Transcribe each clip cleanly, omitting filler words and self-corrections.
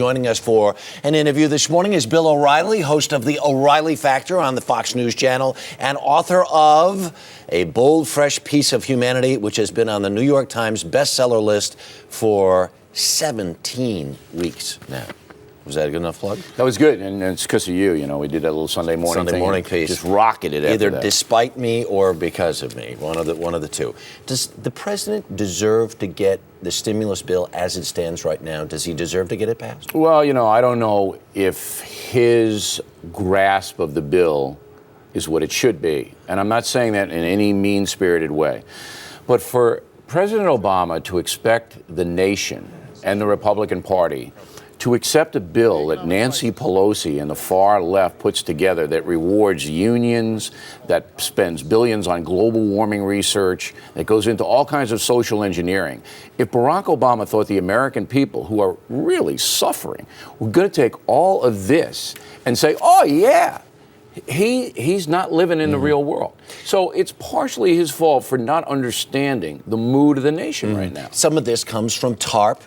Joining us for an interview this morning is Bill O'Reilly, host of The O'Reilly Factor on the Fox News Channel and author of A Bold, Fresh Piece of Humanity, which has been on the New York Times bestseller list for 17 weeks now. Was that a good enough plug? That was good, and it's because of you. You know, we did that little Sunday morning piece. Just rocketed it. Either despite me or because of me, one of the two. Does the president deserve to get the stimulus bill as it stands right now? Does he deserve to get it passed? Well, you know, I don't know if his grasp of the bill is what it should be, and I'm not saying that in any mean-spirited way. But for President Obama to expect the nation and the Republican Party to accept a bill that Nancy Pelosi and the far left puts together that rewards unions, that spends billions on global warming research, that goes into all kinds of social engineering. If Barack Obama thought the American people, who are really suffering, were going to take all of this and say, oh, yeah, he's not living in the real world. So it's partially his fault for not understanding the mood of the nation right now. Some of this comes from TARP.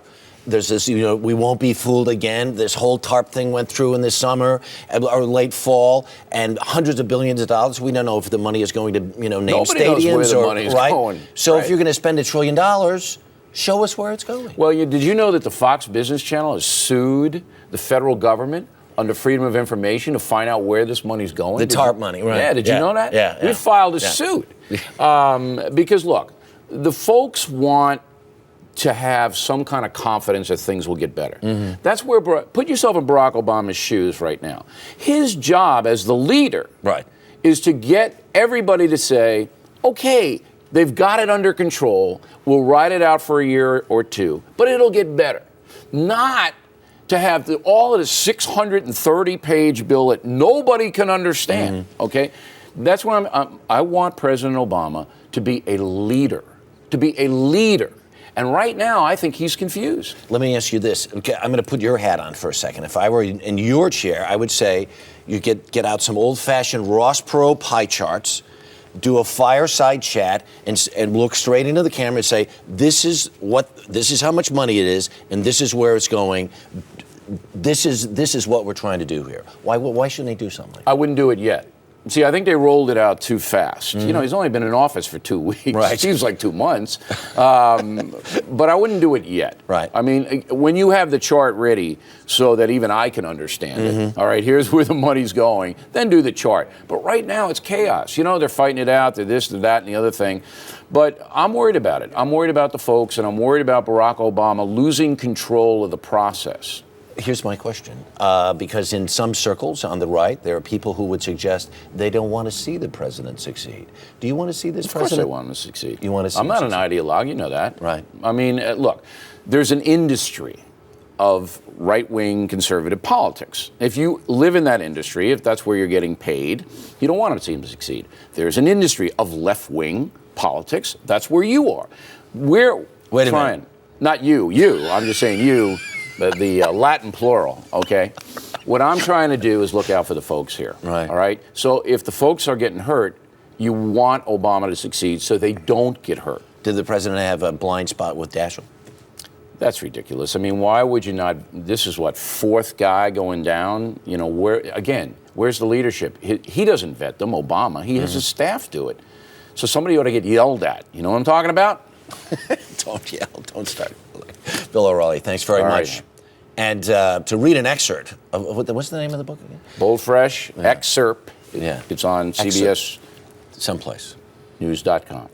There's this, we won't be fooled again. This whole TARP thing went through in the summer or late fall, and hundreds of billions of dollars. We don't know if the money is going to, name Nobody stadiums knows where the money is going. So right. If you're going to spend $1 trillion, show us where it's going. Well, did you know that the Fox Business Channel has sued the federal government under Freedom of Information to find out where this money's going? The TARP money, right? Yeah, did you know that? Yeah. We filed a suit because, look, the folks want to have some kind of confidence that things will get better. That's where, put yourself in Barack Obama's shoes right now. His job as the leader is to get everybody to say, okay, they've got it under control, we'll ride it out for a year or two, but it'll get better. Not to have all of the 630-page bill that nobody can understand, okay? That's why I want President Obama to be a leader, And right now, I think he's confused. Let me ask you this. Okay, I'm going to put your hat on for a second. If I were in your chair, I would say you get out some old-fashioned Ross Perot pie charts, do a fireside chat, and look straight into the camera and say, this is how much money it is, and this is where it's going. This is what we're trying to do here. Why shouldn't they do something like that? I wouldn't do it yet. See, I think they rolled it out too fast. He's only been in office for 2 weeks. Right. It seems like 2 months. But I wouldn't do it yet. Right. I mean, when you have the chart ready so that even I can understand it, all right, here's where the money's going, then do the chart. But right now, it's chaos. They're fighting it out, they're this, they're that, and the other thing. But I'm worried about it. I'm worried about the folks, and I'm worried about Barack Obama losing control of the process. Here's my question, because in some circles on the right, there are people who would suggest they don't want to see the president succeed. Do you want to see this president? Of course I want him to succeed. You want to see I'm not an ideologue, you know that. Right. I mean, look, there's an industry of right-wing conservative politics. If you live in that industry, if that's where you're getting paid, you don't want to see him succeed. There's an industry of left-wing politics. That's where you are. We're Wait a trying. minute. Not you. I'm just saying you. The Latin plural, okay? What I'm trying to do is look out for the folks here, right? All right? So if the folks are getting hurt, you want Obama to succeed so they don't get hurt. Did the president have a blind spot with Daschle? That's ridiculous. I mean, why would you not? This is what, fourth guy going down? Where's the leadership? He doesn't vet them, Obama. He has his staff do it. So somebody ought to get yelled at. You know what I'm talking about? Don't yell. Don't start. Bill O'Reilly, thanks very much. Right. And to read an excerpt of what's the name of the book again? Bold, Fresh, Excerpt. Yeah. It's on CBS. Someplace. News.com.